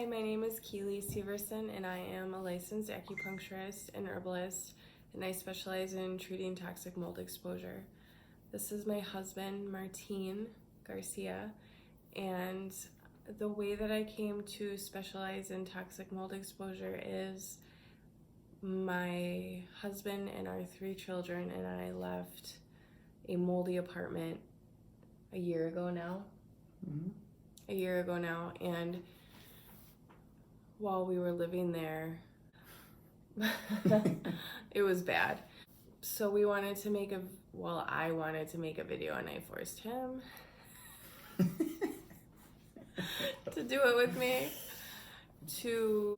Hi, my name is Keely Severson, and I am a licensed acupuncturist and herbalist, and I specialize in treating toxic mold exposure. This is my husband, Martin Garcia, and the way that I came to specialize in toxic mold exposure is my husband and our 3 children and I left a moldy apartment a year ago now. And while we were living there, it was bad. So I wanted to make a video, and I forced him to do it with me, to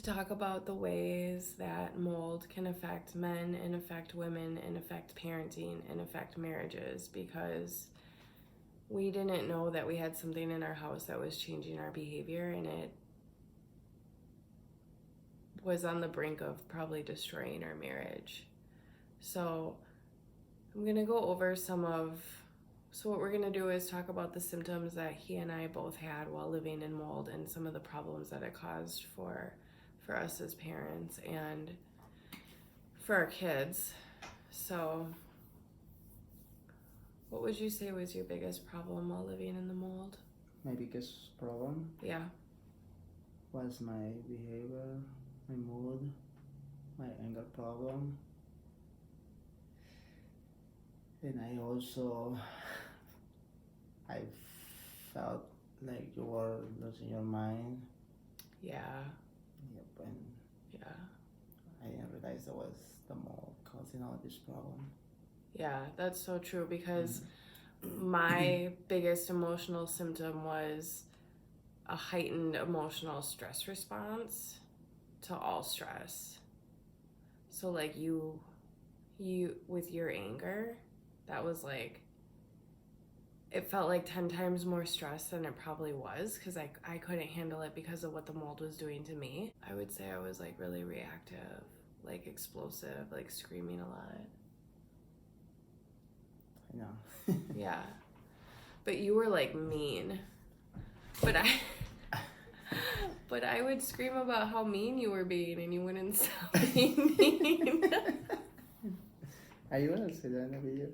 talk about the ways that mold can affect men and affect women and affect parenting and affect marriages, because we didn't know that we had something in our house that was changing our behavior, and it was on the brink of probably destroying our marriage. So I'm gonna go over what we're gonna do is talk about the symptoms that he and I both had while living in mold and some of the problems that it caused for us as parents and for our kids. So what would you say was your biggest problem while living in the mold? My biggest problem? Yeah. Was my behavior, my mood, my anger problem. And I felt like you were losing your mind. Yeah. Yep, and yeah. I didn't realize that was the mold causing all this problem. Yeah, that's so true, because my biggest emotional symptom was a heightened emotional stress response to all stress. So like you with your anger, that was like, it felt like 10 times more stress than it probably was, because I couldn't handle it because of what the mold was doing to me. I would say I was like really reactive, like explosive, like screaming a lot. I know. Yeah. But you were like mean. But I would scream about how mean you were being, and you wouldn't stop being mean. Are you gonna say that in a video?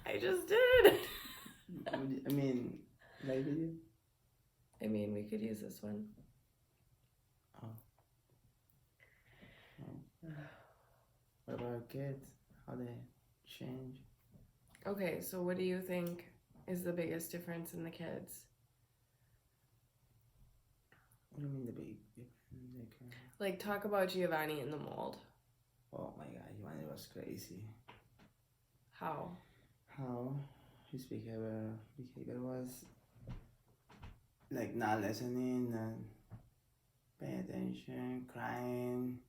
I just did. I mean, live video? I mean, we could use this one. Oh. What about kids? How they change? Okay, so what do you think is the biggest difference in the kids? What do you mean the big difference? Like, talk about Giovanni in the mold. Oh my god, Giovanni was crazy. How? His behavior was like not listening and paying attention, crying,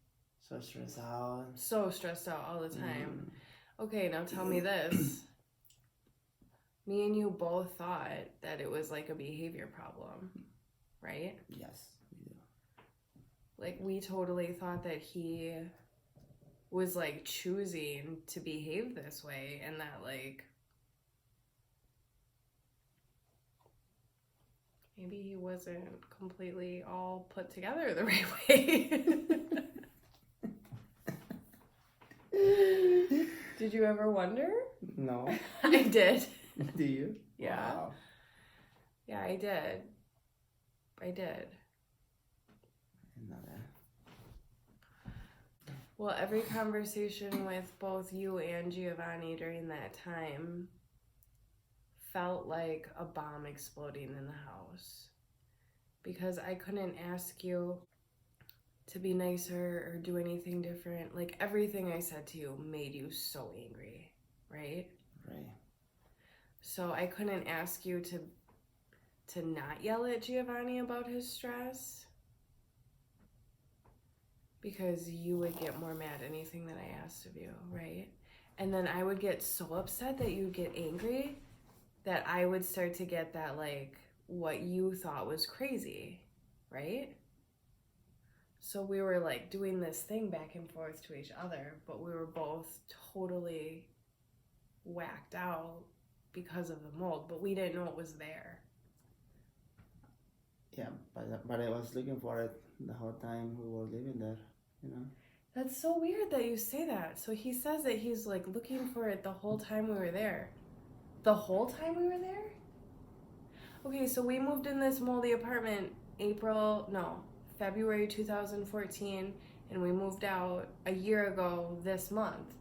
so stressed out. So stressed out all the time. Okay, now tell me this. Me and you both thought that it was like a behavior problem, right? Yes, we do. Like, we totally thought that he was like choosing to behave this way, and that like maybe he wasn't completely all put together the right way. Did you ever wonder? No. I did. Do you? Yeah. Wow. Yeah, I did. I did. I didn't know that. Well, every conversation with both you and Giovanni during that time felt like a bomb exploding in the house, because I couldn't ask you to be nicer or do anything different. Like, everything I said to you made you so angry, right? Right. So I couldn't ask you to not yell at Giovanni about his stress, because you would get more mad at anything that I asked of you, right? And then I would get so upset that you'd get angry that I would start to get that, like, what you thought was crazy, right? So we were like doing this thing back and forth to each other, but we were both totally whacked out because of the mold, but we didn't know it was there. Yeah, but I was looking for it the whole time we were living there, you know. That's so weird that you say that. So he says that he's like looking for it the whole time we were there. The whole time we were there? Okay, so we moved in this moldy apartment February 2014, and we moved out a year ago this month.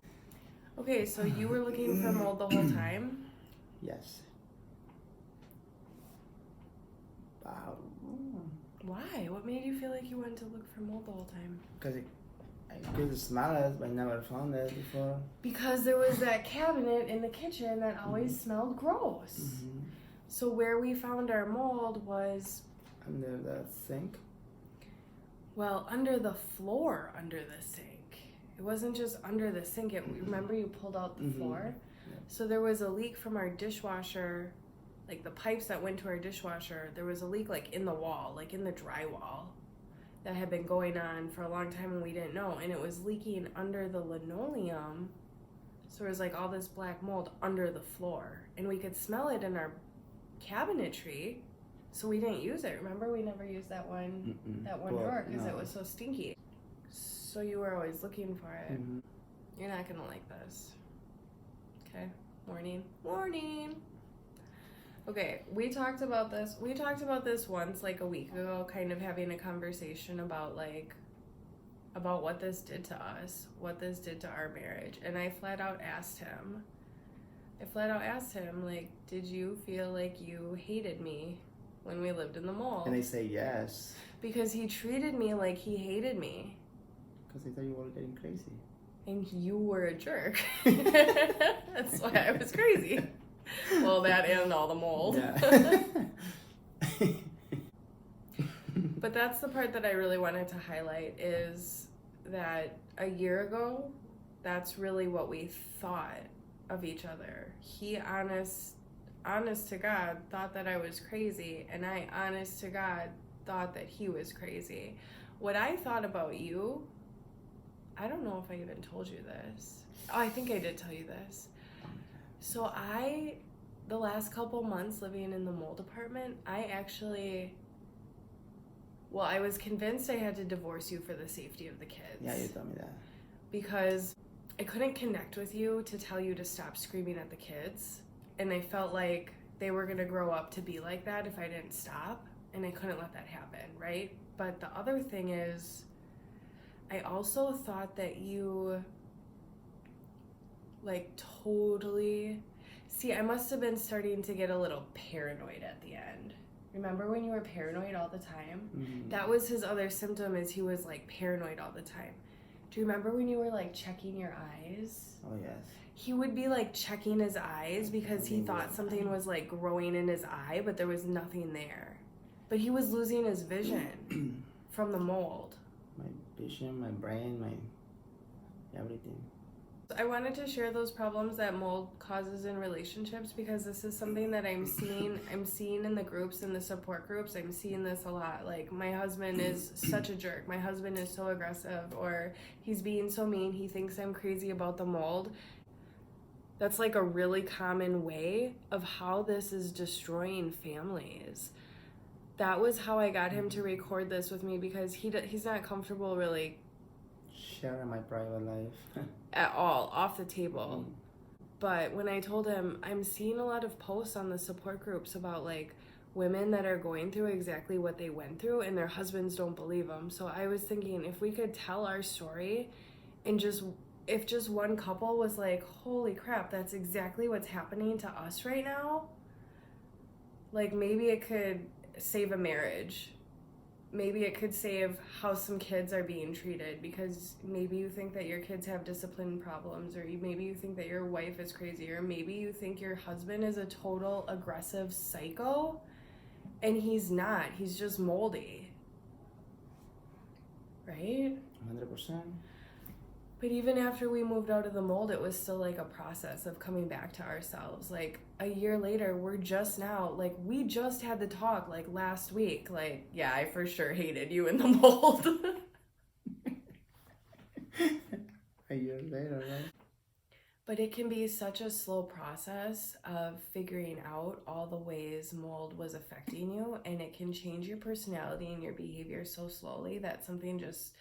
Okay, so you were looking for mold the whole time? Yes. Wow. Why? What made you feel like you wanted to look for mold the whole time? Because I could smell it, but I never found it before. Because there was that cabinet in the kitchen that always smelled gross. Mm-hmm. So where we found our mold was... Under the sink? Well, under the floor under the sink. It wasn't just under the sink. Remember you pulled out the floor? Yeah. So there was a leak from our dishwasher, like the pipes that went to our dishwasher. There was a leak like in the wall, like in the drywall, that had been going on for a long time and we didn't know. And it was leaking under the linoleum. So there was like all this black mold under the floor. And we could smell it in our cabinetry. So we didn't use it. Remember, we never used that one drawer because it was so stinky. So you were always looking for it. Mm-hmm. You're not gonna like this. Okay, morning. Okay, we talked about this once, like a week ago, kind of having a conversation about what this did to us, what this did to our marriage. And I flat out asked him, like, did you feel like you hated me when we lived in the mall? And they say yes. Because he treated me like he hated me. Because they thought you were getting crazy. And you were a jerk. That's why I was crazy. Well, that and all the mold. Yeah. But that's the part that I really wanted to highlight, is that a year ago, that's really what we thought of each other. He, honest to God, thought that I was crazy, and I, honest to God, thought that he was crazy. What I thought about you, I don't know if I even told you this. Oh, I think I did tell you this. So the last couple months living in the mold apartment, I was convinced I had to divorce you for the safety of the kids. Yeah, you told me that. Because I couldn't connect with you to tell you to stop screaming at the kids. And I felt like they were gonna grow up to be like that if I didn't stop. And I couldn't let that happen, right? But the other thing is, I also thought that you, like, totally... See, I must have been starting to get a little paranoid at the end. Remember when you were paranoid all the time? Mm-hmm. That was his other symptom, is he was, like, paranoid all the time. Do you remember when you were, like, checking your eyes? Oh, yes. He would be, like, checking his eyes because he thought something was, like, growing in his eye, but there was nothing there. But he was losing his vision from the mold. My vision, my brain, my everything. I wanted to share those problems that mold causes in relationships, because this is something that I'm seeing in the groups, in the support groups. I'm seeing this a lot. Like, my husband is such a jerk. My husband is so aggressive, or he's being so mean. He thinks I'm crazy about the mold. That's like a really common way of how this is destroying families. That was how I got him to record this with me, because he's not comfortable really sharing my private life at all, off the table. But when I told him, I'm seeing a lot of posts on the support groups about, like, women that are going through exactly what they went through and their husbands don't believe them. So I was thinking, if we could tell our story, and if just one couple was like, holy crap, that's exactly what's happening to us right now, like, maybe it could save a marriage. Maybe it could save how some kids are being treated, because maybe you think that your kids have discipline problems, or maybe you think that your wife is crazy, or maybe you think your husband is a total aggressive psycho, and he's not. He's just moldy. Right? 100%. But even after we moved out of the mold, it was still like a process of coming back to ourselves. Like, a year later, we're just now, like, we just had the talk, like, last week. Like, yeah, I for sure hated you in the mold. A year later, right? But it can be such a slow process of figuring out all the ways mold was affecting you, and it can change your personality and your behavior so slowly that something just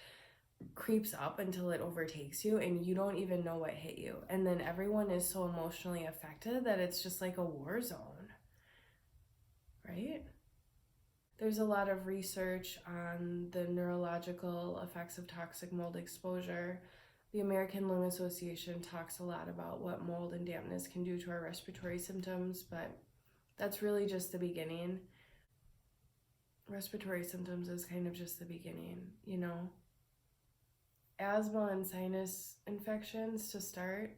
creeps up until it overtakes you and you don't even know what hit you. And then everyone is so emotionally affected that it's just like a war zone, right? There's a lot of research on the neurological effects of toxic mold exposure. The American Lung Association talks a lot about what mold and dampness can do to our respiratory symptoms, but that's really just the beginning. Respiratory symptoms is kind of just the beginning, you know? Asthma and sinus infections to start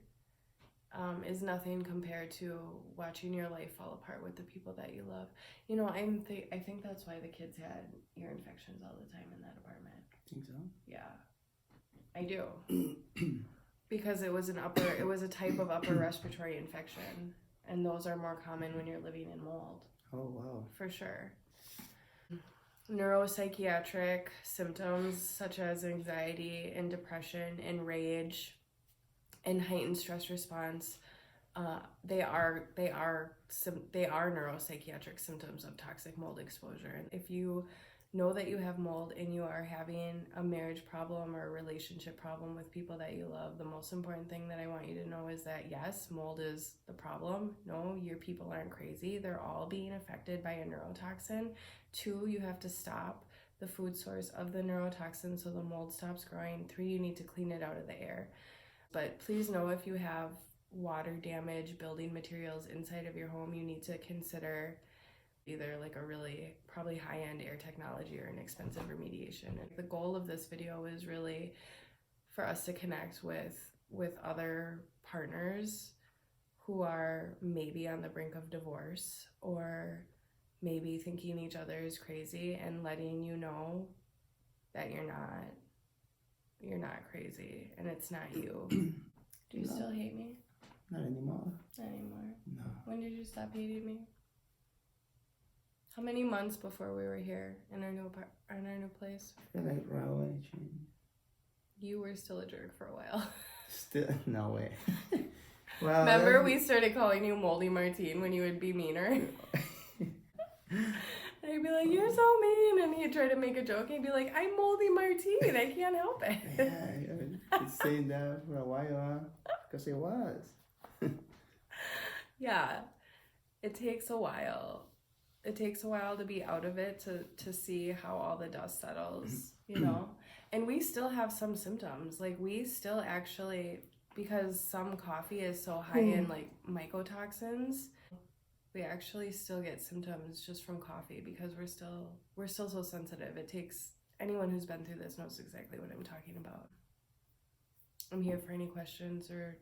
is nothing compared to watching your life fall apart with the people that you love. You know, I think that's why the kids had ear infections all the time in that apartment. Think so? Yeah, I do. Because it was a type of upper respiratory infection, and those are more common when you're living in mold. Oh, wow. For sure. Neuropsychiatric symptoms such as anxiety and depression and rage and heightened stress response, they are neuropsychiatric symptoms of toxic mold exposure. And if you know that you have mold and you are having a marriage problem or a relationship problem with people that you love, the most important thing that I want you to know is that yes, mold is the problem. No, your people aren't crazy. They're all being affected by a neurotoxin. 2, you have to stop the food source of the neurotoxin so the mold stops growing. 3, you need to clean it out of the air. But please know if you have water damage, building materials inside of your home, you need to consider either like a really probably high-end air technology or an expensive remediation. And the goal of this video is really for us to connect with other partners who are maybe on the brink of divorce or maybe thinking each other is crazy, and letting you know that you're not crazy and it's not you. Do you still hate me? Not anymore. Not anymore. No. When did you stop hating me? How many months before we were here in our new place? I feel like right away change. You were still a jerk for a while. Still, no way. Well, Remember we started calling you Moldy Martine when you would be meaner? And I'd be like, you're so mean. And he'd try to make a joke. And he'd be like, I'm Moldy Martine. I can't help it. Yeah, I've been saying that for a while, because it was. Yeah, it takes a while. It takes a while to be out of it, to see how all the dust settles, you know? And we still have some symptoms. Like, we still actually, because some coffee is so high in, like, mycotoxins, we actually still get symptoms just from coffee because we're still so sensitive. It takes, anyone who's been through this knows exactly what I'm talking about. I'm here for any questions or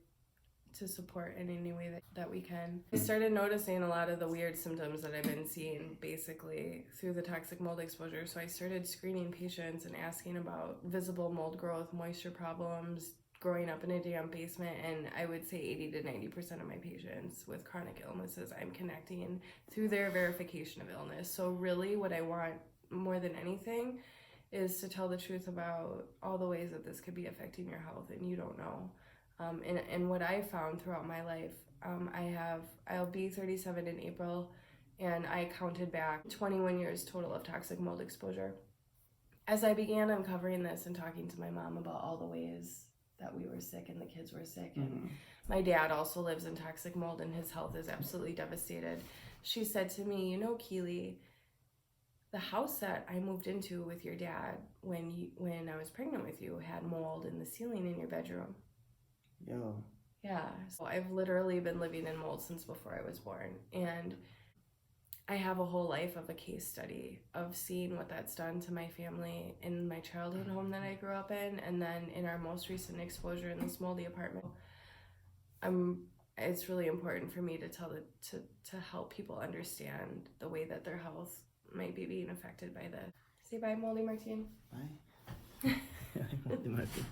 to support in any way that we can. I started noticing a lot of the weird symptoms that I've been seeing basically through the toxic mold exposure. So I started screening patients and asking about visible mold growth, moisture problems, growing up in a damp basement, and I would say 80 to 90% of my patients with chronic illnesses I'm connecting through their verification of illness. So really what I want more than anything is to tell the truth about all the ways that this could be affecting your health and you don't know. And what I found throughout my life, I'll be 37 in April, and I counted back 21 years total of toxic mold exposure. As I began uncovering this and talking to my mom about all the ways that we were sick and the kids were sick, and my dad also lives in toxic mold and his health is absolutely devastated, she said to me, you know, Keely, the house that I moved into with your dad when I was pregnant with you had mold in the ceiling in your bedroom. Yo. Yeah, so I've literally been living in mold since before I was born, and I have a whole life of a case study of seeing what that's done to my family in my childhood home that I grew up in, and then in our most recent exposure in this moldy apartment. It's really important for me to help people understand the way that their health might be being affected by this. Say bye, Moldy Martine. Bye. Moldy Martine.